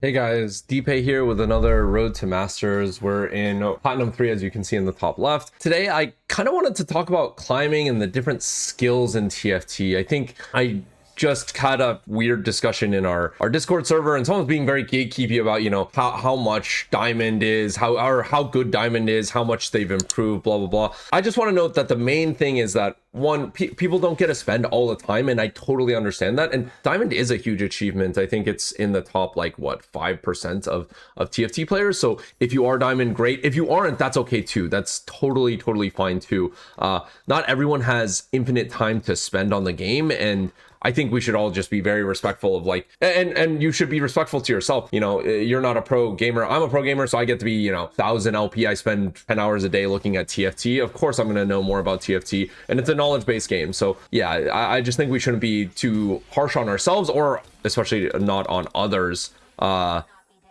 Hey guys, dpei here with another Road to Masters. We're in Platinum 3, as you can see in the top left. Today, I kind of wanted to talk about climbing and the different skills in TFT. I think I just had a weird discussion in our Discord server, and someone's being very gatekeepy about, how much Diamond is, how good Diamond is, how much they've improved, blah, blah, blah. I just want to note that the main thing is that one, people don't get to spend all the time, and I totally understand that. And Diamond is a huge achievement. I think it's in the top, like, what, 5% of TFT players. So if you are Diamond, great. If you aren't, that's okay too. That's totally fine too. Not everyone has infinite time to spend on the game, and I think we should all just be very respectful of, like, and you should be respectful to yourself. You're not a pro gamer. I'm a pro gamer, so I get to be, 1,000 LP. I spend 10 hours a day looking at TFT. Of course, I'm going to know more about TFT, and it's a knowledge-based game. So yeah, I just think we shouldn't be too harsh on ourselves, or especially not on others,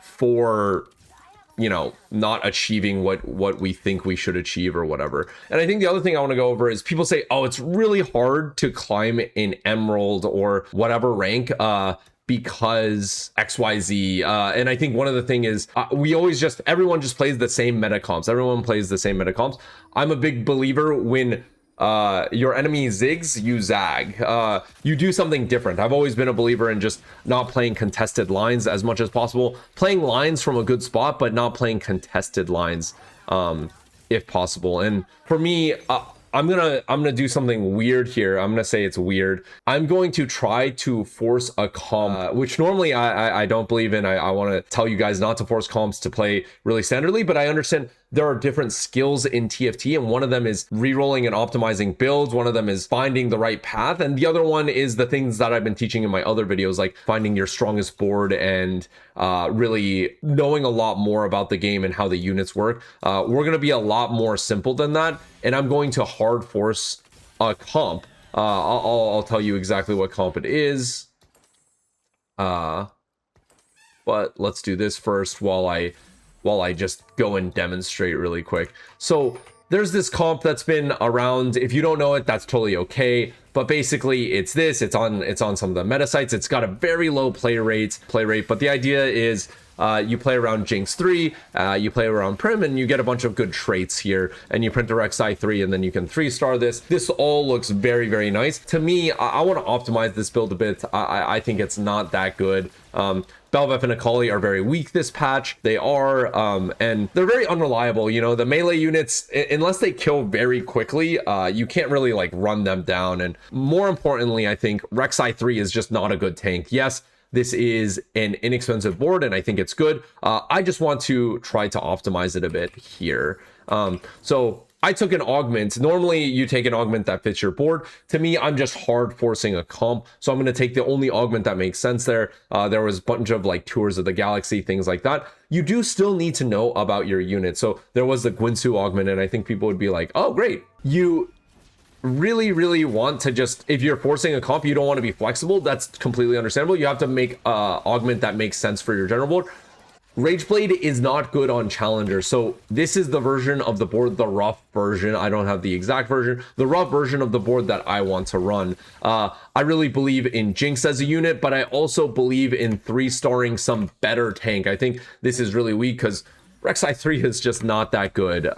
for not achieving what we think we should achieve or whatever. And I think the other thing I want to go over is people say, oh, it's really hard to climb in Emerald or whatever rank because XYZ. And I think one of the thing is everyone just plays the same meta comps. Everyone plays the same meta comps. I'm a big believer when your enemy zigs, you zag. You do something different. I've always been a believer in just not playing contested lines as much as possible, playing lines from a good spot, but not playing contested lines if possible. And for me, I'm gonna do something weird here. I'm gonna say it's weird. I'm going to try to force a comp, which normally I don't believe in. I want to tell you guys not to force comps to play really standardly, but I understand there are different skills in TFT, and one of them is rerolling and optimizing builds. One of them is finding the right path, and the other one is the things that I've been teaching in my other videos, like finding your strongest board and really knowing a lot more about the game and how the units work. We're going to be a lot more simple than that, and I'm going to hard force a comp. I'll tell you exactly what comp it is, but let's do this first while I just go and demonstrate really quick. So there's this comp that's been around. If you don't know it, that's totally okay. But basically it's this, it's on some of the meta sites. It's got a very low play rate, but the idea is you play around Jinx 3, you play around Prim, and you get a bunch of good traits here, and you print a Rek'Sai 3, and then you can 3-star this. This all looks very nice. To me, I want to optimize this build a bit. I think it's not that good. Belveth and Akali are very weak this patch. They are, and they're very unreliable. The melee units, unless they kill very quickly, you can't really like run them down. And more importantly, I think Rek'Sai 3 is just not a good tank. Yes, this is an inexpensive board, and I think it's good. I just want to try to optimize it a bit here. So I took an Augment. Normally you take an Augment that fits your board. To me, I'm just hard forcing a comp, so I'm going to take the only Augment that makes sense there. There was a bunch of like Tours of the Galaxy, things like that. You do still need to know about your unit. So there was the Gwynsu Augment, and I think people would be like, oh great, you really want to just, if you're forcing a comp, you don't want to be flexible. That's completely understandable. You have to make Augment that makes sense for your general board. Rageblade is not good on Challenger, so this is the version of the board, the rough version. I don't have the exact version, the rough version of the board that I want to run. I really believe in Jinx as a unit, but I also believe in 3-starring some better tank. I think this is really weak because Rek'Sai 3 is just not that good.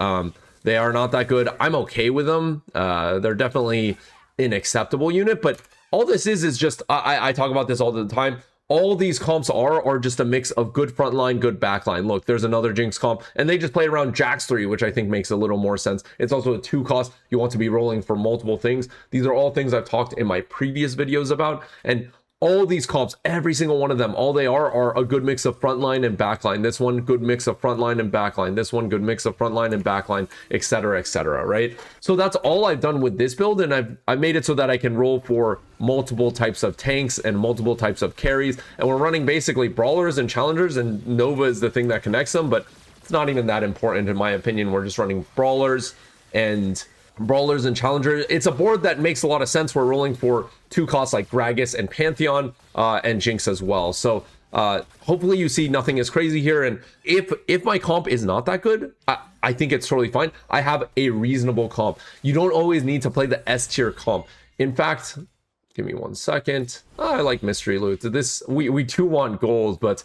They are not that good. I'm okay with them. They're definitely an acceptable unit, but all this is just, I talk about this all the time. All these comps are just a mix of good frontline, good backline. Look, there's another Jinx comp, and they just play around Jax 3, which I think makes a little more sense. It's also a 2 cost. You want to be rolling for multiple things. These are all things I've talked in my previous videos about, and all these comps, every single one of them, all they are a good mix of frontline and backline. This one, good mix of frontline and backline. This one, good mix of frontline and backline, etc., right? So that's all I've done with this build, and I've made it so that I can roll for multiple types of tanks and multiple types of carries, and we're running basically brawlers and challengers, and Nova is the thing that connects them, but it's not even that important in my opinion. We're just running brawlers and challengers. It's a board that makes a lot of sense. We're rolling for 2 costs like Gragas and Pantheon, and Jinx as well. So hopefully you see nothing is crazy here. And if my comp is not that good, I think it's totally fine. I have a reasonable comp. You don't always need to play the S tier comp. In fact, give me 1 second. I like mystery loot. This we do want gold, but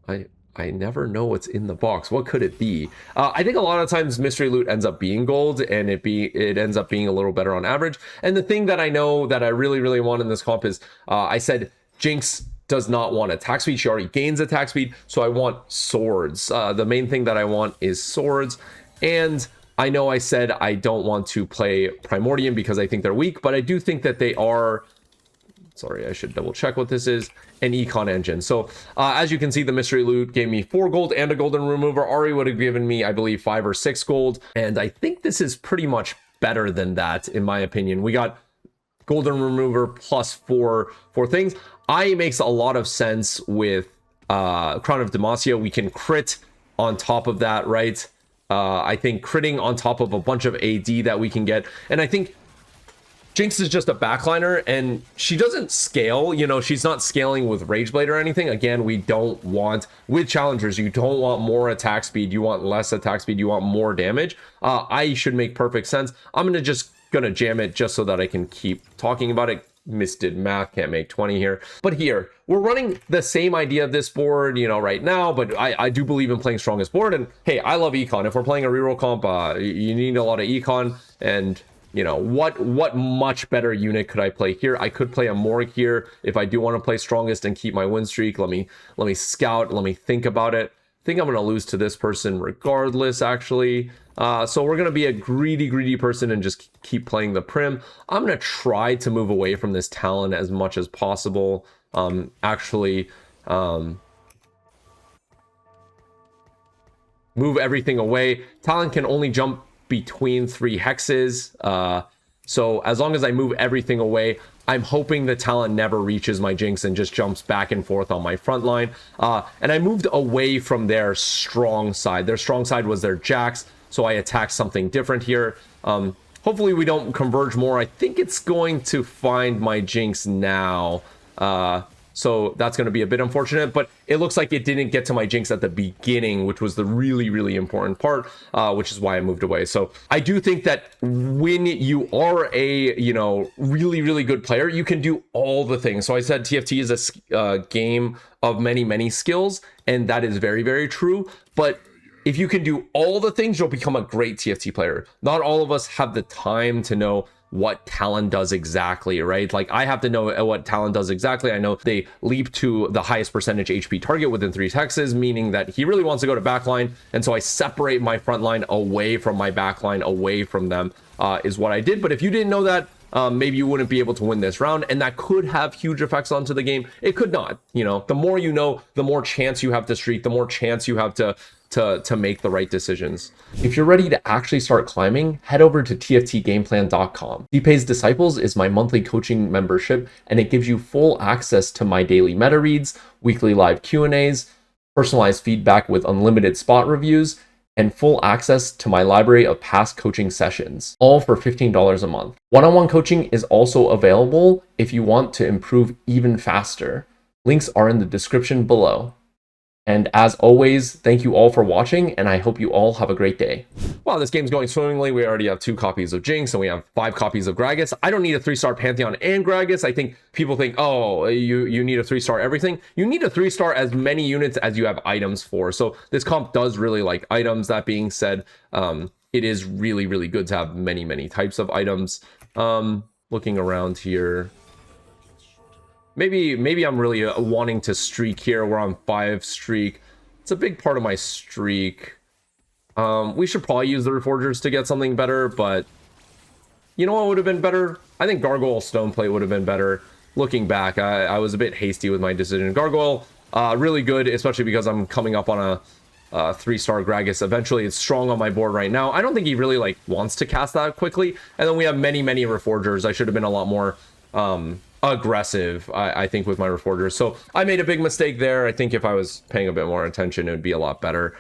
I never know what's in the box. What could it be? I think a lot of times mystery loot ends up being gold, and it ends up being a little better on average. And the thing that I know that I really want in this comp is I said Jinx does not want attack speed. She already gains attack speed, so I want swords. The main thing that I want is swords. And I know I said I don't want to play Primordium because I think they're weak, but I do think that they are... Sorry, I should double check what this is. An econ engine. So as you can see, the mystery loot gave me 4 gold and a golden remover. Ari would have given me, I believe, 5 or 6 gold. And I think this is pretty much better than that, in my opinion. We got golden remover plus 4 things. I makes a lot of sense with Crown of Demacia. We can crit on top of that, right? I think critting on top of a bunch of AD that we can get. And I think Jinx is just a backliner, and she doesn't scale. You know, she's not scaling with Rageblade or anything. Again, we don't want, with challengers, you don't want more attack speed. You want less attack speed. You want more damage. I should make perfect sense. I'm gonna jam it just so that I can keep talking about it. Misdid math, can't make 20 here. But here, we're running the same idea of this board, you know, right now, but I do believe in playing strongest board. And hey, I love econ. If we're playing a reroll comp, you need a lot of econ. And you know, what much better unit could I play here? I could play a Morg here if I do want to play strongest and keep my win streak. Let me scout, let me think about it. I think I'm going to lose to this person regardless, actually. So we're going to be a greedy person and just keep playing the Prim. I'm going to try to move away from this Talon as much as possible. Move everything away. Talon can only jump between 3 hexes. So as long as I move everything away, I'm hoping the Talon never reaches my Jinx and just jumps back and forth on my front line. And I moved away from their strong side. Their strong side was their Jax, so I attacked something different here. Hopefully we don't converge more. I think it's going to find my Jinx now. So that's going to be a bit unfortunate, but it looks like it didn't get to my Jinx at the beginning, which was the really important part, which is why I moved away. So I do think that when you are a, you know, really good player, you can do all the things. So I said TFT is a game of many skills, and that is very true. But if you can do all the things, you'll become a great TFT player. Not all of us have the time to know what Talon does exactly, right? Like, I have to know what Talon does exactly. I know they leap to the highest percentage HP target within 3 hexes, meaning that he really wants to go to backline, and so I separate my front line away from my backline, away from them, is what I did. But if you didn't know that, maybe you wouldn't be able to win this round, and that could have huge effects onto the game. It could not. You know, the more you know, the more chance you have to streak, the more chance you have to make the right decisions. If you're ready to actually start climbing, head over to tftgameplan.com. dpei's Disciples is my monthly coaching membership, and it gives you full access to my daily meta reads, weekly live Q&As, personalized feedback with unlimited spot reviews, and full access to my library of past coaching sessions, all for $15 a month. One-on-one coaching is also available if you want to improve even faster. Links are in the description below. And as always, thank you all for watching, and I hope you all have a great day. Wow, this game's going swimmingly. We already have 2 copies of Jinx, and we have 5 copies of Gragas. I don't need a 3-star Pantheon and Gragas. I think people think, oh, you need a 3-star everything. You need a 3-star as many units as you have items for. So this comp does really like items. That being said, it is really good to have many types of items. Looking around here, maybe I'm really wanting to streak here. We're on 5 streak. It's a big part of my streak. We should probably use the Reforgers to get something better, but you know what would have been better? I think Gargoyle Stoneplate would have been better. Looking back, I was a bit hasty with my decision. Gargoyle, really good, especially because I'm coming up on a 3-star Gragas. Eventually, it's strong on my board right now. I don't think he really like wants to cast that quickly. And then we have many Reforgers. I should have been a lot more aggressive, I think, with my Reforgers. So I made a big mistake there. I think if I was paying a bit more attention, it would be a lot better.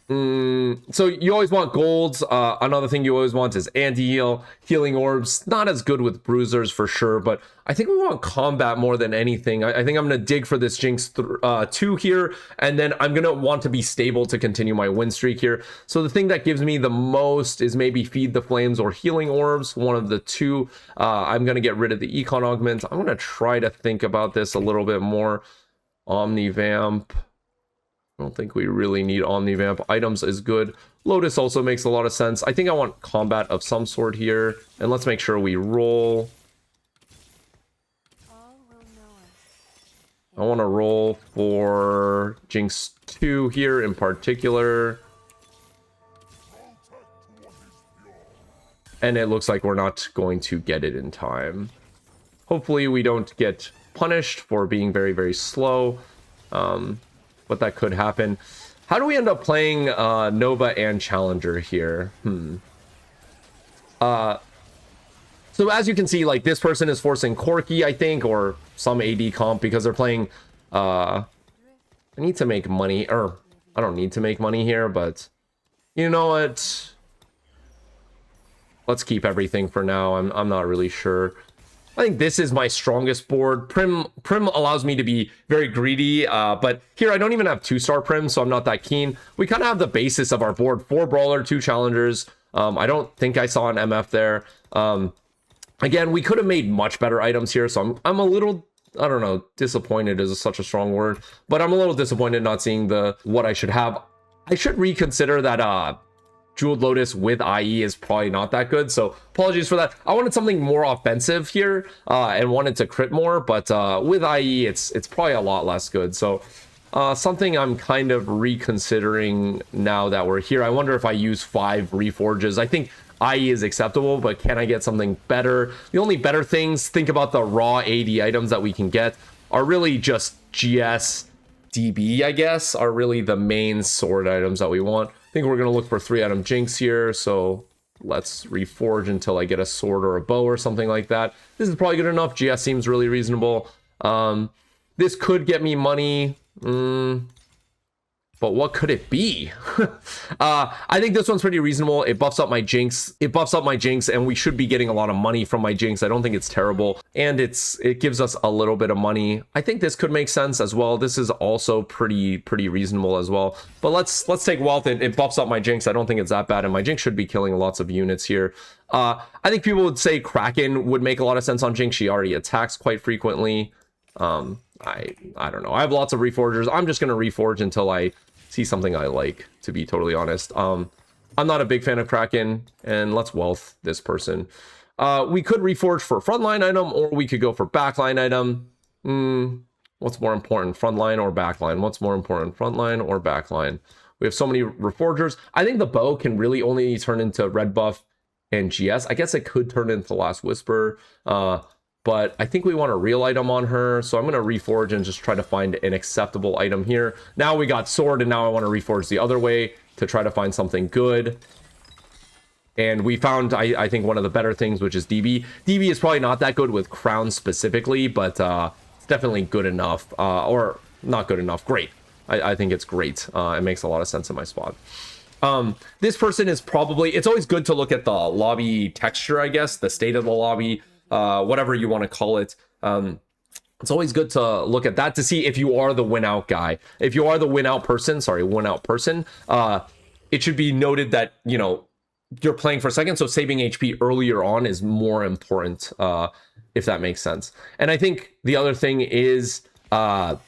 So you always want golds. Another thing you always want is anti-heal. Healing orbs, not as good with bruisers for sure, but I think we want combat more than anything. I think I'm going to dig for this Jinx 2 here, and then I'm going to want to be stable to continue my win streak here. So the thing that gives me the most is maybe Feed the Flames or Healing Orbs, one of the two. I'm going to get rid of the Econ Augment. I'm going to try to think about this a little bit more. Omnivamp. I don't think we really need Omnivamp. Items is good. Lotus also makes a lot of sense. I think I want combat of some sort here. And let's make sure we roll. I want to roll for Jinx 2 here in particular. And it looks like we're not going to get it in time. Hopefully we don't get punished for being very, very slow. But that could happen. How do we end up playing Nova and Challenger here? So as you can see, like, this person is forcing Corki, I think, or some AD comp, because they're playing... I need to make money, or I don't need to make money here, but you know what? Let's keep everything for now. I'm not really sure. I think this is my strongest board. Prim allows me to be very greedy, but here I don't even have 2-star Prim, so I'm not that keen. We kind of have the basis of our board: 4 Brawler, 2 Challengers. I don't think I saw an MF there. Again, we could have made much better items here, so I'm a little, I don't know, disappointed is such a strong word, but I'm a little disappointed not seeing what I should have. I should reconsider that Jeweled Lotus with IE is probably not that good, so apologies for that. I wanted something more offensive here and wanted to crit more, but with IE it's probably a lot less good. So something I'm kind of reconsidering now that we're here. I wonder if I use 5 Reforges. I think IE is acceptable, but can I get something better? The only better things, think about the raw AD items that we can get, are really just GS, DB, I guess, are really the main sword items that we want. I think we're going to look for 3-item Jinx here, so let's reforge until I get a sword or a bow or something like that. This is probably good enough. GS seems really reasonable. This could get me money. But what could it be? I think this one's pretty reasonable. It buffs up my Jinx. And we should be getting a lot of money from my Jinx. I don't think it's terrible. And it gives us a little bit of money. I think this could make sense as well. This is also pretty reasonable as well. But let's take Wealth. It buffs up my Jinx. I don't think it's that bad. And my Jinx should be killing lots of units here. I think people would say Kraken would make a lot of sense on Jinx. She already attacks quite frequently. I don't know. I have lots of Reforgers. I'm just going to Reforge until I see something I like, to be totally honest. I'm not a big fan of Kraken, and let's Wealth this person. We could Reforge for frontline item, or we could go for backline item. What's more important, frontline or backline? What's more important, frontline or backline? We have so many Reforgers. I think the bow can really only turn into red buff and GS. I guess it could turn into Last Whisper. But I think we want a real item on her, so I'm going to Reforge and just try to find an acceptable item here. Now we got sword, and now I want to Reforge the other way to try to find something good. And we found, I think, one of the better things, which is DB. DB is probably not that good with Crown specifically, but it's definitely good enough. Or not good enough, great. I think it's great. It makes a lot of sense in my spot. This person is probably, it's always good to look at the lobby texture, I guess, the state of the lobby. Whatever you want to call it. It's always good to look at that to see if you are the win out guy. If you are the win out person, it should be noted that, you know, you're playing for a second, so saving HP earlier on is more important, if that makes sense. And I think the other thing is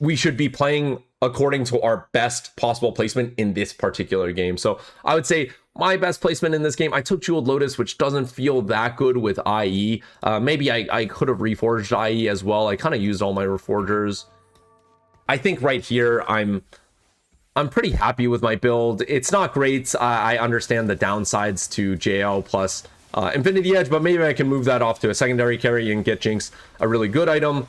we should be playing according to our best possible placement in this particular game. So I would say my best placement in this game, I took Jeweled Lotus, which doesn't feel that good with IE. Maybe I could have Reforged IE as well. I kind of used all my Reforgers. I think right here, I'm pretty happy with my build. It's not great. I understand the downsides to JL plus Infinity Edge, but maybe I can move that off to a secondary carry and get Jinx a really good item.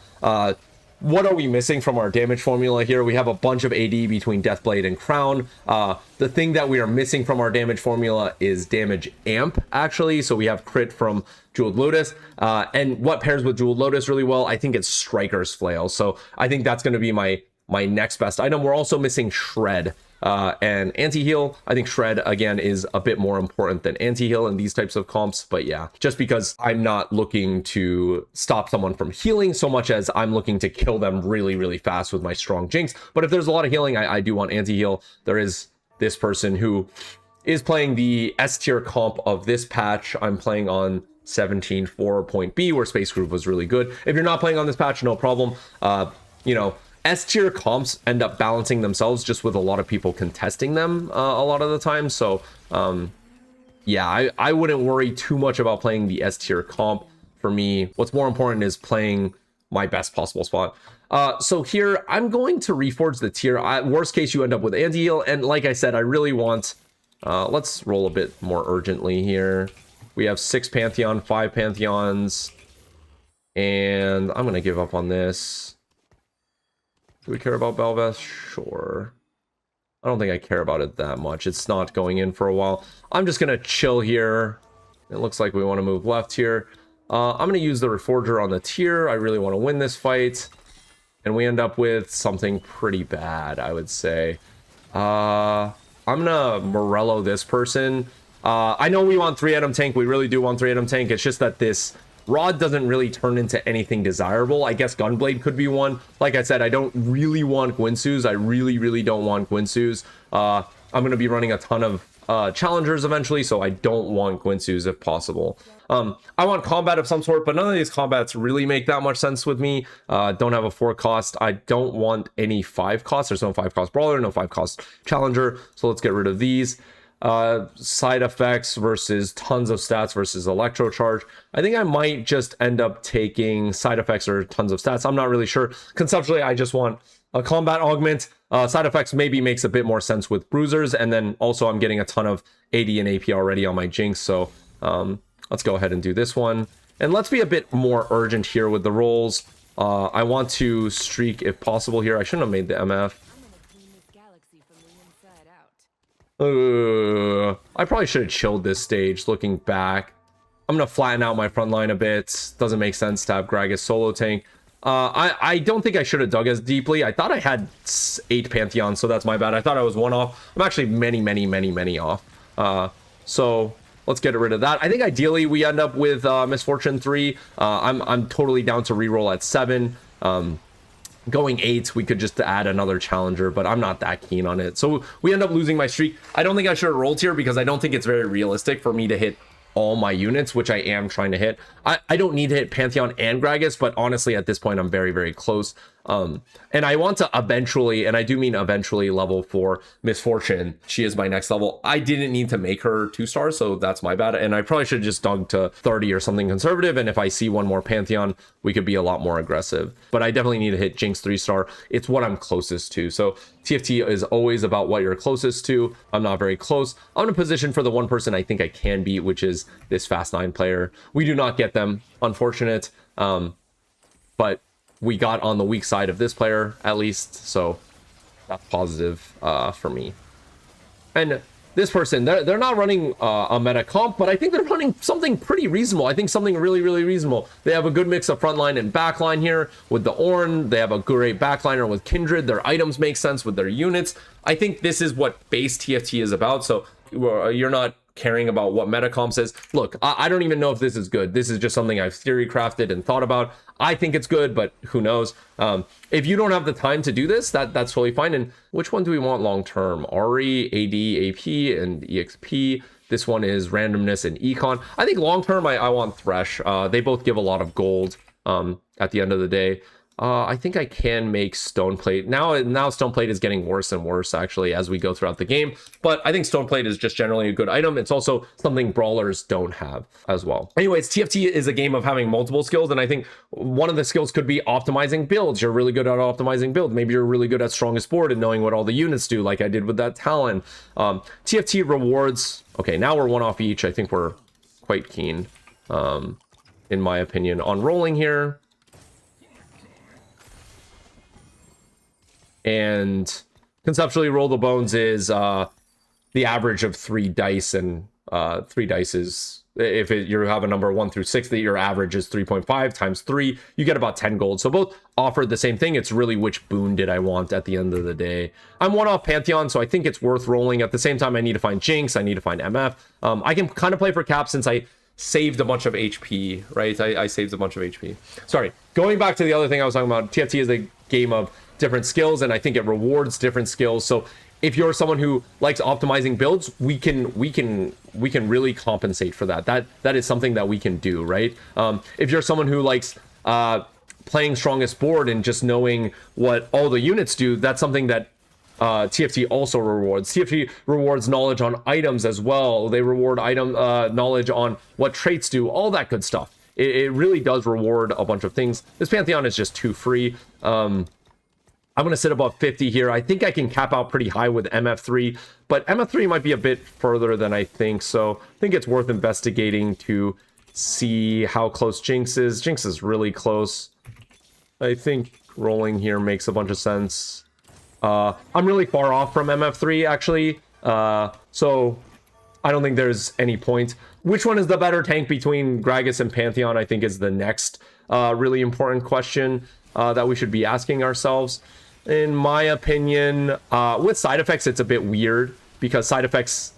What are we missing from our damage formula here? We have a bunch of AD between Deathblade and Crown. The thing that we are missing from our damage formula is damage amp, actually. So we have crit from Jeweled Lotus. And what pairs with Jeweled Lotus really well? I think it's Striker's Flail. So I think that's going to be my next best item. We're also missing Shred and Anti-Heal. I think Shred, again, is a bit more important than Anti-Heal in these types of comps. But yeah, just because I'm not looking to stop someone from healing so much as I'm looking to kill them really fast with my strong Jinx. But if there's a lot of healing, I do want Anti-Heal. There is this person who is playing the S tier comp of this patch. I'm playing on 17.4.B, where Space Groove was really good. If you're not playing on this patch, no problem. You know, S tier comps end up balancing themselves just with a lot of people contesting them a lot of the time. So yeah, I wouldn't worry too much about playing the S tier comp. For me, what's more important is playing my best possible spot. So here I'm going to reforge the tier. Worst case, you end up with anti-heal, and like I said, I really want let's roll a bit more urgently here. We have 6 Pantheon, 5 Pantheons, and I'm gonna give up on this. Do we care about Belveth? Sure. I don't think I care about it that much. It's not going in for a while. I'm just gonna chill here. It looks like we want to move left here. I'm going to use the Reforger on the tier. I really want to win this fight. And we end up with something pretty bad, I would say. I'm going to Morello this person. I know we want 3-item tank. We really do want 3-item tank. It's just that this rod doesn't really turn into anything desirable. I guess Gunblade could be one. Like I said, I don't really want Gwinsus. I really don't want Gwinsus. I'm going to be running a ton of challengers eventually, so I don't want Gwinsus if possible. I want combat of some sort, but none of these combats really make that much sense with me. Don't have a 4 cost. I don't want any 5 cost. There's no 5 cost brawler, no 5 cost challenger, so let's get rid of these. Side effects versus tons of stats versus electro charge. I think I might just end up taking side effects or tons of stats. I'm not really sure. Conceptually, I just want a combat augment. Side effects maybe makes a bit more sense with bruisers, and then also I'm getting a ton of AD and AP already on my Jinx, so let's go ahead and do this one. And let's be a bit more urgent here with the rolls. I want to streak if possible here. I shouldn't have made the MF. I probably should have chilled this stage looking back. I'm going to flatten out my front line a bit. Doesn't make sense to have Gragas solo tank. I don't think I should have dug as deeply. I thought I had 8 Pantheons, so that's my bad. I thought I was 1 off. I'm actually many off. So let's get rid of that. I think ideally we end up with Misfortune 3. I'm totally down to reroll at 7. Going 8, we could just add another challenger, but I'm not that keen on it. So we end up losing my streak. I don't think I should have rolled here because I don't think it's very realistic for me to hit all my units, which I am trying to hit. I don't need to hit Pantheon and Gragas, but honestly at this point I'm very close. And I want to eventually, and I do mean eventually, level 4 Misfortune. She is my next level. I didn't need to make her 2 stars, so that's my bad. And I probably should have just dug to 30 or something conservative, and if I see one more Pantheon, we could be a lot more aggressive. But I definitely need to hit Jinx 3 star. It's what I'm closest to. So TFT is always about what you're closest to. I'm not very close. I'm in a position for the one person I think I can beat, which is this Fast 9 player. We do not get them, unfortunate. But we got on the weak side of this player, at least, so that's positive for me. And this person, they're not running a meta comp, but I think they're running something pretty reasonable. I think something really reasonable. They have a good mix of frontline and backline here with the Ornn. They have a great backliner with Kindred. Their items make sense with their units. I think this is what base TFT is about, so you're not caring about what meta comp says. Look, I don't even know if this is good. This is just something I've theory crafted and thought about. I think it's good, but who knows? If you don't have the time to do this, that's totally fine. And which one do we want long term? Ari, AD, AP, and EXP. This one is randomness and econ. I think long term, I want Thresh. They both give a lot of gold at the end of the day. I think I can make Stoneplate. Now Stoneplate is getting worse and worse, actually, as we go throughout the game. But I think Stoneplate is just generally a good item. It's also something brawlers don't have as well. Anyways, TFT is a game of having multiple skills. And I think one of the skills could be optimizing builds. You're really good at optimizing builds. Maybe you're really good at strongest board and knowing what all the units do, like I did with that Talon. TFT rewards. Okay, now we're 1 off each. I think we're quite keen, in my opinion, on rolling here. And conceptually, roll the bones is the average of 3 dice, and 3 dice is, if you have a number 1 through 6, that your average is 3.5 times 3, you get about 10 gold. So both offer the same thing. It's really which boon did I want at the end of the day. I'm 1 off Pantheon, so I think it's worth rolling. At the same time, I need to find Jinx, I need to find MF. I can kind of play for cap since I saved a bunch of HP, right? I saved a bunch of HP. Sorry, going back to the other thing I was talking about, TFT is a game of different skills, and I think it rewards different skills. So if you're someone who likes optimizing builds, we can really compensate for that. That is something that we can do, right? If you're someone who likes playing strongest board and just knowing what all the units do, that's something that TFT also rewards. TFT rewards knowledge on items as well. They reward item knowledge on what traits do, all that good stuff. It really does reward a bunch of things. This Pantheon is just too free. I'm going to sit above 50 here. I think I can cap out pretty high with MF3, but MF3 might be a bit further than I think, so I think it's worth investigating to see how close Jinx is. Jinx is really close. I think rolling here makes a bunch of sense. I'm really far off from MF3, actually, so I don't think there's any point. Which one is the better tank between Gragas and Pantheon, I think, is the next really important question that we should be asking ourselves. In my opinion, with side effects, it's a bit weird because side effects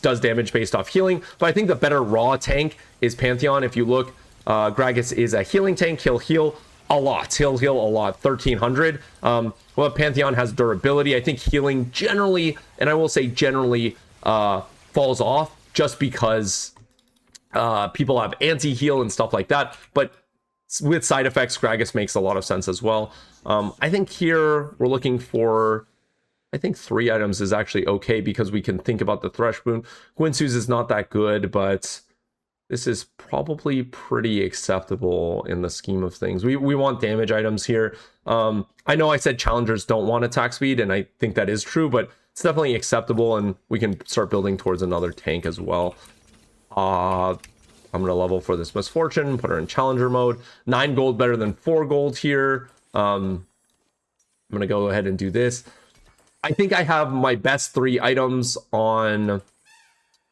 does damage based off healing, but I think the better raw tank is Pantheon. If you look, Gragas is a healing tank. He'll heal a lot. He'll heal a lot, 1300. Well, Pantheon has durability. I think healing generally, and I will say generally, falls off just because people have anti-heal and stuff like that. But with side effects, Gragas makes a lot of sense as well. I think here we're looking for, I think 3 items is actually okay because we can think about the Thresh Boon. Guinsoo's is not that good, but this is probably pretty acceptable in the scheme of things. We want damage items here. I know I said challengers don't want attack speed, and I think that is true, but it's definitely acceptable, and we can start building towards another tank as well. I'm going to level for this Misfortune, put her in challenger mode. 9 gold better than 4 gold here. I'm going to go ahead and do this. I think I have my best 3 items on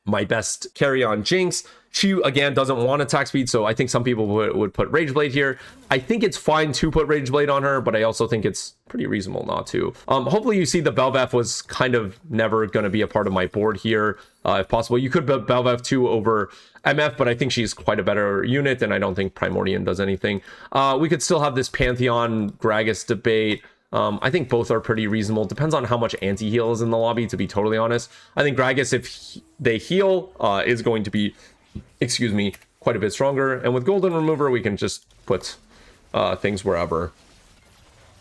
my best carry on Jinx. She, again, doesn't want attack speed, so I think some people would put Rage Blade here. I think it's fine to put Rage Blade on her, but I also think it's pretty reasonable not to. Hopefully you see the Belveth was kind of never going to be a part of my board here, if possible. You could build Belveth 2 over MF, but I think she's quite a better unit, and I don't think Primordium does anything. We could still have this Pantheon Gragas debate. I think both are pretty reasonable. Depends on how much anti-heal is in the lobby, to be totally honest. I think Gragas, if they heal, is going to be, excuse me, quite a bit stronger. And with Golden Remover, we can just put things wherever.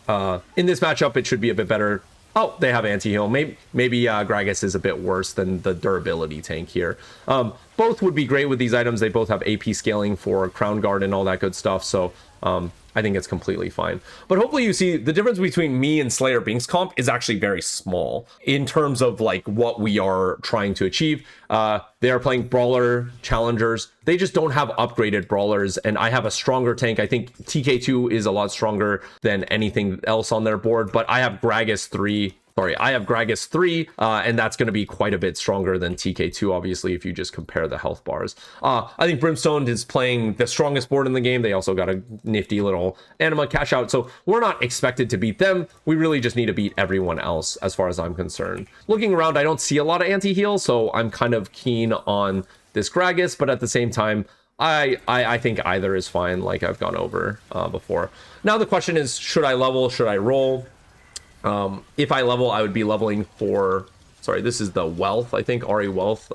In this matchup, it should be a bit better. Oh, they have anti-heal. Maybe Gragas is a bit worse than the durability tank here. Both would be great with these items. They both have AP scaling for Crown Guard and all that good stuff. So I think it's completely fine. But hopefully you see the difference between me and Slayer Binks comp is actually very small in terms of like what we are trying to achieve. They are playing Brawler Challengers. They just don't have upgraded Brawlers, and I have a stronger tank. I think TK2 is a lot stronger than anything else on their board, but I have Gragas 3. Sorry, I have Gragas 3, and that's going to be quite a bit stronger than TK2, obviously, if you just compare the health bars. I think Brimstone is playing the strongest board in the game. They also got a nifty little Anima cash out, so we're not expected to beat them. We really just need to beat everyone else, as far as I'm concerned. Looking around, I don't see a lot of anti-heal, so I'm kind of keen on this Gragas, but at the same time, I think either is fine, like I've gone over before. Now the question is, should I level? Should I roll? If I level, I would be leveling for, sorry, this is the wealth, I think, Ari wealth,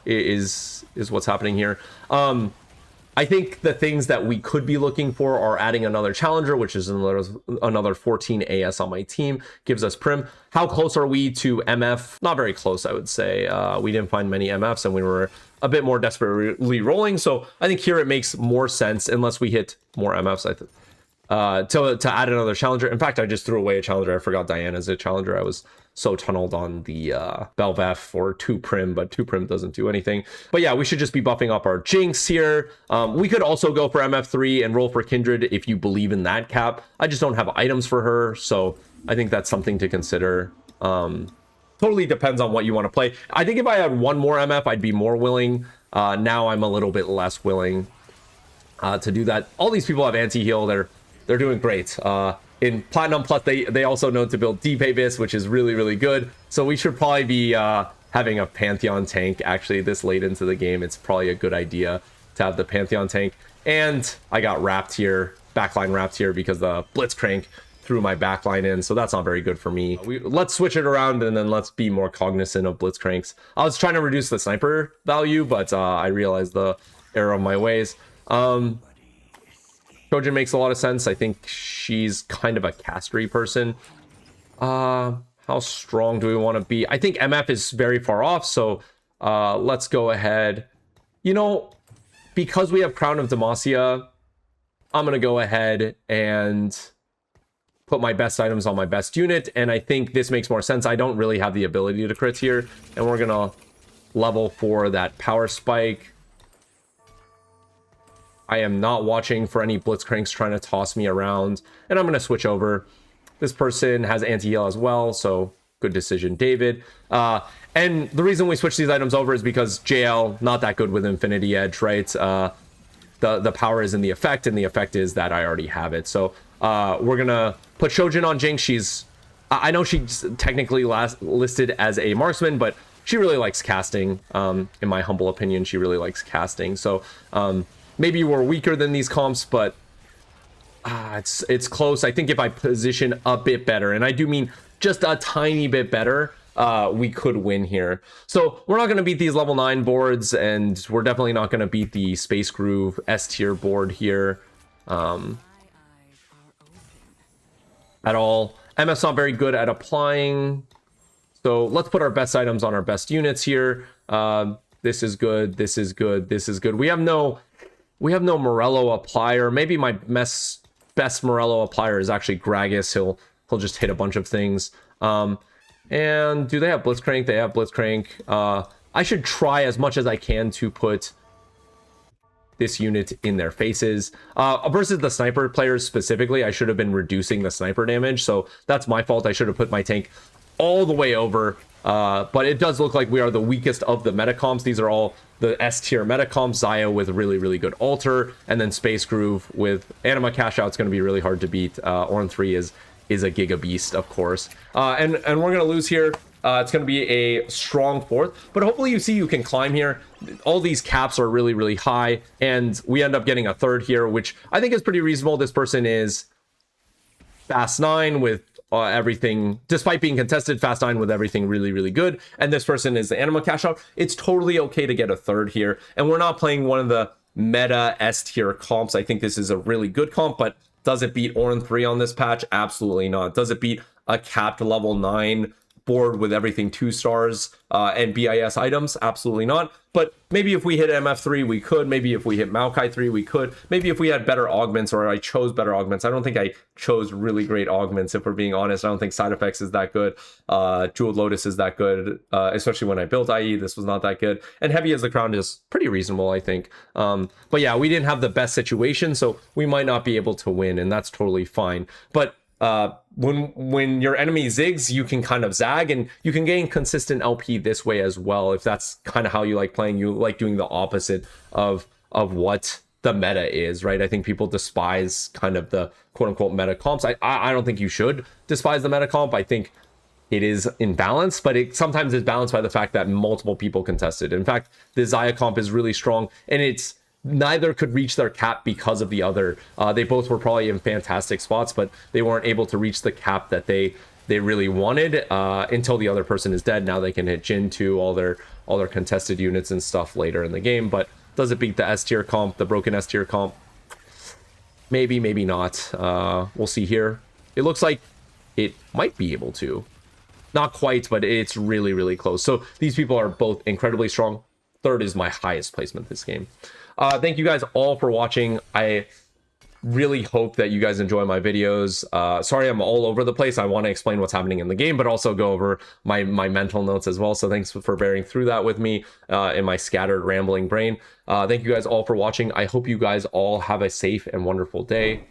is what's happening here. I think the things that we could be looking for are adding another challenger, which is another 14 AS on my team, gives us Prim. How close are we to MF? Not very close, I would say. We didn't find many MFs, and we were a bit more desperately rolling, so I think here it makes more sense, unless we hit more MFs, I think. To add another challenger. In fact, I just threw away a challenger. I forgot Diana's a challenger. I was so tunneled on the Belveth for 2 Prim, but 2 Prim doesn't do anything. But yeah, we should just be buffing up our Jinx here. We could also go for MF3 and roll for Kindred if you believe in that cap. I just don't have items for her, so I think that's something to consider. Totally depends on what you want to play. I think if I had one more MF, I'd be more willing. Now I'm a little bit less willing to do that. All these people have anti-heal. They're doing great. In Platinum Plus, they also know to build dpei, which is really, really good. So we should probably be having a Pantheon tank actually this late into the game. It's probably a good idea to have the Pantheon tank. And I got wrapped here, backline wrapped here, because the Blitzcrank threw my backline in. So that's not very good for me. Let's switch it around, and then let's be more cognizant of Blitzcranks. I was trying to reduce the sniper value, but I realized the error of my ways. Shojin makes a lot of sense. I think she's kind of a castery person. How strong do we want to be? I think MF is very far off, so let's go ahead. You know, because we have Crown of Demacia, I'm going to go ahead and put my best items on my best unit, and I think this makes more sense. I don't really have the ability to crit here, and we're going to level for that power spike. I am not watching for any blitzcranks trying to toss me around, and I'm going to switch over. This person has anti-heal as well, so good decision, David. And the reason we switch these items over is because JL, not that good with Infinity Edge, right? The power is in the effect, and the effect is that I already have it. So we're going to put Shojin on Jinx. I know she's technically listed as a marksman, but she really likes casting. In my humble opinion, she really likes casting. So maybe we're weaker than these comps, but it's close. I think if I position a bit better, and I do mean just a tiny bit better, we could win here. So we're not going to beat these level 9 boards, and we're definitely not going to beat the Space Groove S tier board here at all. MF's not very good at applying, so let's put our best items on our best units here. This is good, this is good, this is good. We have no Morello applier. Maybe my best Morello applier is actually Gragas. He'll just hit a bunch of things. And do they have Blitzcrank? They have Blitzcrank. I should try as much as I can to put this unit in their faces. Versus the sniper players specifically, I should have been reducing the sniper damage, so that's my fault. I should have put my tank all the way over. But it does look like we are the weakest of the metacomps. These are all the S tier metacomps. Zaya with really, really good altar, and then Space Groove with Anima Cash Out. It's going to be really hard to beat. Ornn 3 is a Giga Beast, of course. And we're going to lose here. It's going to be a strong fourth, but hopefully you see you can climb here. All these caps are really, really high, and we end up getting a third here, which I think is pretty reasonable. This person is Fast 9 with everything, despite being contested, Fast 9 with everything really, really good. And this person is the Anima Cash Out. It's totally okay to get a third here, and we're not playing one of the meta S tier comps. I think this is a really good comp, but does it beat Ornn 3 on this patch? Absolutely not. Does it beat a capped level 9 board with everything 2 stars and BIS items? Absolutely not. But maybe if we hit MF3, we could. Maybe if we hit Maokai 3, we could. Maybe if we had better augments, or I chose better augments. I don't think I chose really great augments, if we're being honest. I don't think Side Effects is that good. Jeweled Lotus is that good, especially when I built IE. This was not that good. And Heavy as the Crown is pretty reasonable, I think. But yeah, we didn't have the best situation, so we might not be able to win, and that's totally fine. But when your enemy zigs, you can kind of zag, and you can gain consistent LP this way as well. If that's kind of how you like playing, you like doing the opposite of what the meta is, right? I think people despise kind of the quote unquote meta comps. I don't think you should despise the meta comp. I think it is in balance, but it sometimes is balanced by the fact that multiple people contested. In fact, the Zaya comp is really strong, and it's neither could reach their cap because of the other. They both were probably in fantastic spots, but they weren't able to reach the cap that they really wanted until the other person is dead. Now they can hit Jin 2, all their contested units and stuff later in the game. But does it beat the S tier comp, the broken S tier comp? Maybe, maybe not. We'll see here. It looks like it might be able to. Not quite, but it's really, really close. So these people are both incredibly strong. Third is my highest placement this game. Thank you guys all for watching. I really hope that you guys enjoy my videos. Sorry I'm all over the place. I want to explain what's happening in the game, but also go over my mental notes as well. So thanks for bearing through that with me in my scattered, rambling brain. Thank you guys all for watching. I hope you guys all have a safe and wonderful day.